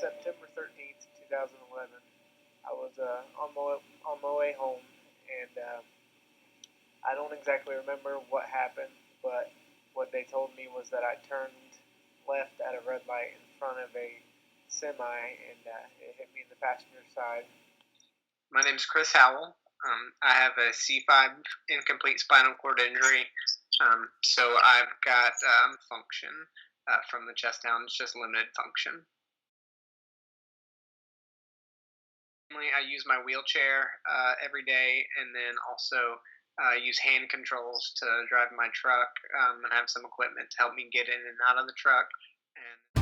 September 13th, 2011. I was on my way home, and I don't exactly remember what happened, but what they told me was that I turned left at a red light in front of a semi, and it hit me in the passenger side. My name's Chris Howell. I have a C5 incomplete spinal cord injury, so I've got function from the chest down. It's just limited function. I use my wheelchair every day, and then also use hand controls to drive my truck, and have some equipment to help me get in and out of the truck. And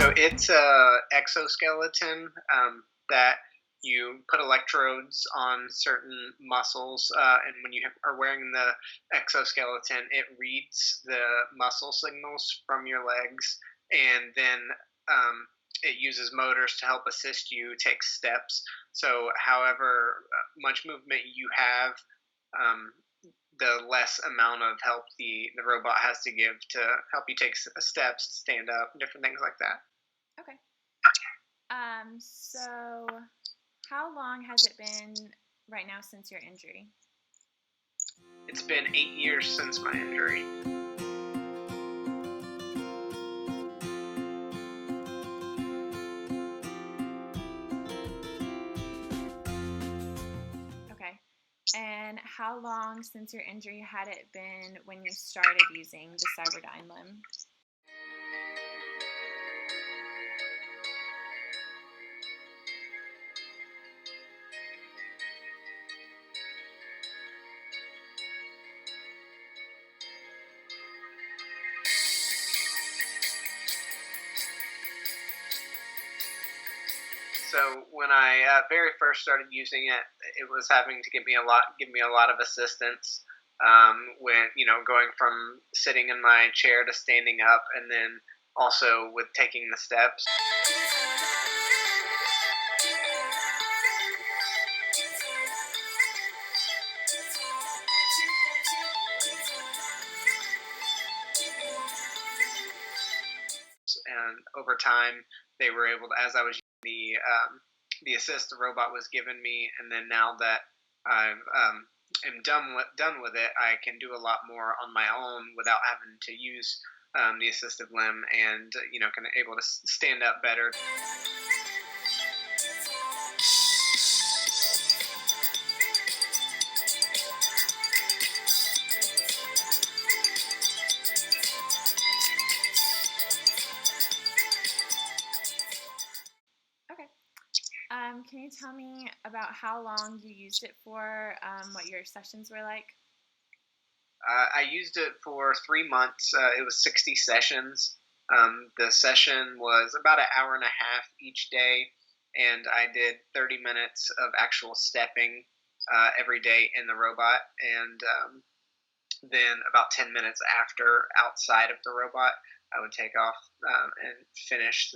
So it's a exoskeleton that you put electrodes on certain muscles, and when you are wearing the exoskeleton, it reads the muscle signals from your legs, and then it uses motors to help assist you take steps. So, however much movement you have, um, the less amount of help the robot has to give to help you take steps, stand up, different things like that. Okay. So how long has it been right now since your injury? It's been 8 years since my injury. Okay. And how long since your injury had it been when you started using the Cyberdyne limb? So when I very first started using it, it was having to give me a lot of assistance, when going from sitting in my chair to standing up, and then also with taking the steps. And over time, they were able to, as I was using the assist the robot was giving me, and then now that I am done with it, I can do a lot more on my own without having to use the assistive limb, and kind of able to stand up better. Okay. Can you tell me about how long you used it for, what your sessions were like? I used it for 3 months. It was 60 sessions. The session was about an hour and a half each day, and I did 30 minutes of actual stepping every day in the robot, and then about 10 minutes after outside of the robot, I would take off and finish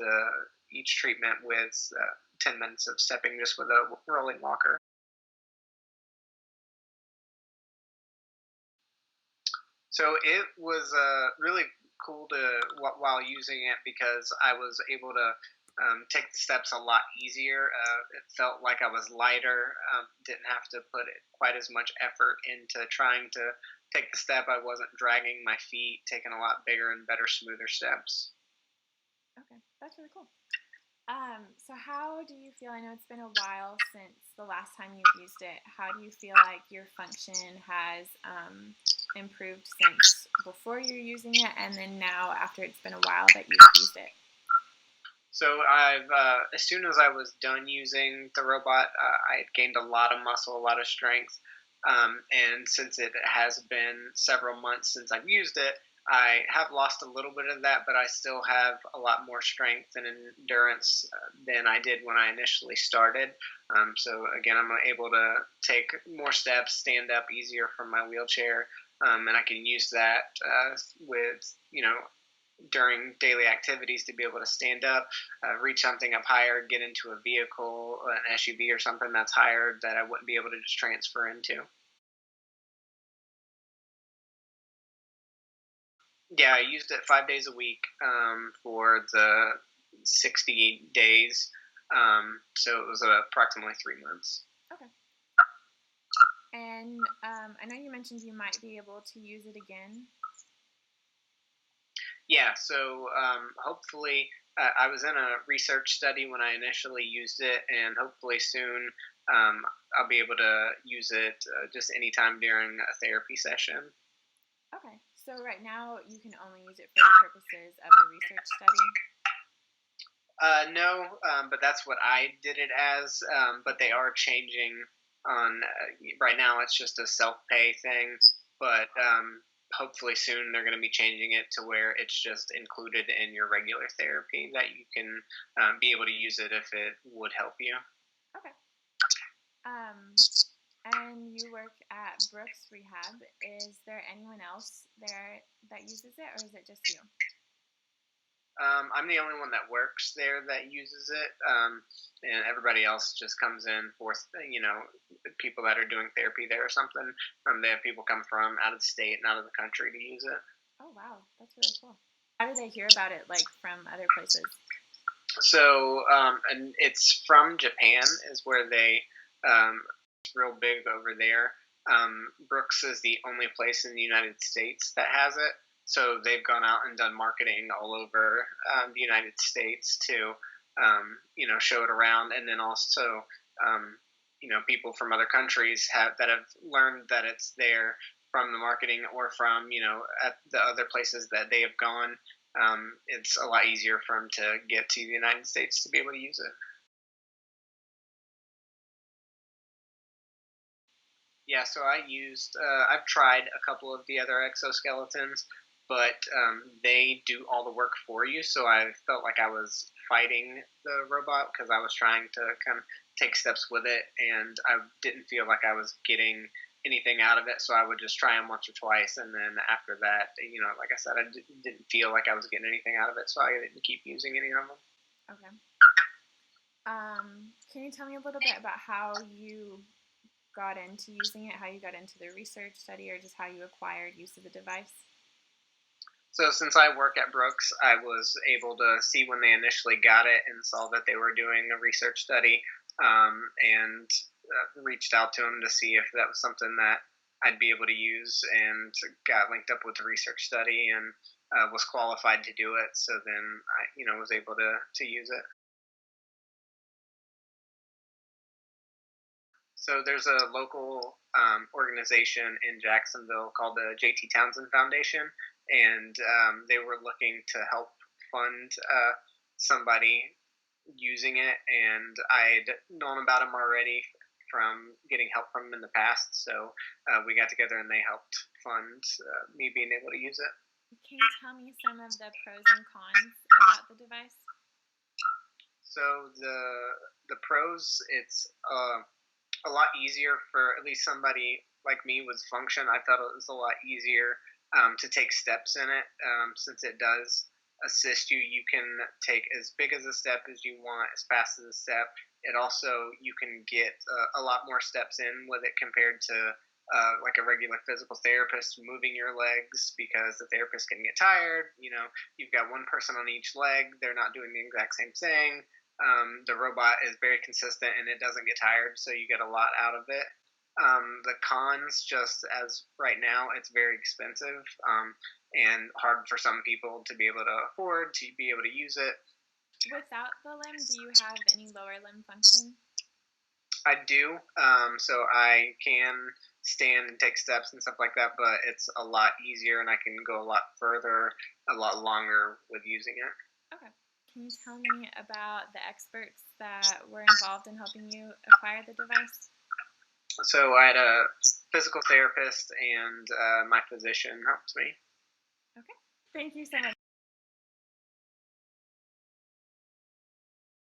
each treatment with 10 minutes of stepping just with a rolling walker. So it was really cool while using it, because I was able to take the steps a lot easier. It felt like I was lighter. Didn't have to put quite as much effort into trying to take the step. I wasn't dragging my feet, taking a lot bigger and better, smoother steps. Okay, that's really cool. So how do you feel? I know it's been a while since the last time you've used it. How do you feel like your function has improved since before you're using it, and then now after it's been a while that you've used it? So I've as soon as I was done using the robot, I had gained a lot of muscle, a lot of strength, and since it has been several months since I've used it, I have lost a little bit of that, but I still have a lot more strength and endurance than I did when I initially started. So again, I'm able to take more steps, stand up easier from my wheelchair, and I can use that with, during daily activities to be able to stand up, reach something up higher, get into a vehicle, an SUV or something that's higher that I wouldn't be able to just transfer into. Yeah, I used it 5 days a week for the 60 days. So it was approximately 3 months. Okay. And I know you mentioned you might be able to use it again. Yeah, so hopefully I was in a research study when I initially used it, and hopefully soon I'll be able to use it just anytime during a therapy session. Okay, so right now you can only use it for the purposes of the research study? No, but that's what I did it as. But they are changing on, right now it's just a self-pay thing, but hopefully soon they're going to be changing it to where it's just included in your regular therapy, that you can be able to use it if it would help you. Okay. And you work at Brooks Rehab. Is there anyone else there that uses it, or is it just you? I'm the only one that works there that uses it, and everybody else just comes in for, people that are doing therapy there or something. They have people come from out of the state and out of the country to use it. Oh, wow. That's really cool. How do they hear about it, like, from other places? So, and it's from Japan is where they, it's real big over there. Brooks is the only place in the United States that has it. So they've gone out and done marketing all over the United States to, show it around. And then also, people from other countries that have learned that it's there from the marketing, or from, at the other places that they have gone. It's a lot easier for them to get to the United States to be able to use it. Yeah, so I've tried a couple of the other exoskeletons, but they do all the work for you. So I felt like I was fighting the robot because I was trying to kind of take steps with it, and I didn't feel like I was getting anything out of it. So I would just try them once or twice, and then after that, like I said, I didn't feel like I was getting anything out of it, so I didn't keep using any of them. Okay. Can you tell me a little bit about how you got into using it, how you got into the research study, or just how you acquired use of the device? So since I work at Brooks, I was able to see when they initially got it and saw that they were doing a research study, and reached out to them to see if that was something that I'd be able to use, and got linked up with the research study, and was qualified to do it. So then I, was able to use it. So there's a local organization in Jacksonville called the J.T. Townsend Foundation, and they were looking to help fund somebody using it, and I'd known about them already from getting help from them in the past, so we got together and they helped fund me being able to use it. Can you tell me some of the pros and cons about the device? So the pros, it's a lot easier for at least somebody like me with function. I thought it was a lot easier to take steps in it, since it does assist you. You can take as big as a step as you want, as fast as a step. It also, you can get a lot more steps in with it compared to like a regular physical therapist moving your legs, because the therapist can get tired. You've got one person on each leg, they're not doing the exact same thing. The robot is very consistent and it doesn't get tired, so you get a lot out of it. The cons, just as right now, it's very expensive, and hard for some people to be able to afford to be able to use it. Without the limb, do you have any lower limb function? I do. So I can stand and take steps and stuff like that, but it's a lot easier and I can go a lot further, a lot longer with using it. Okay. Can you tell me about the experts that were involved in helping you acquire the device? So I had a physical therapist and my physician helped me. Okay. Thank you so much.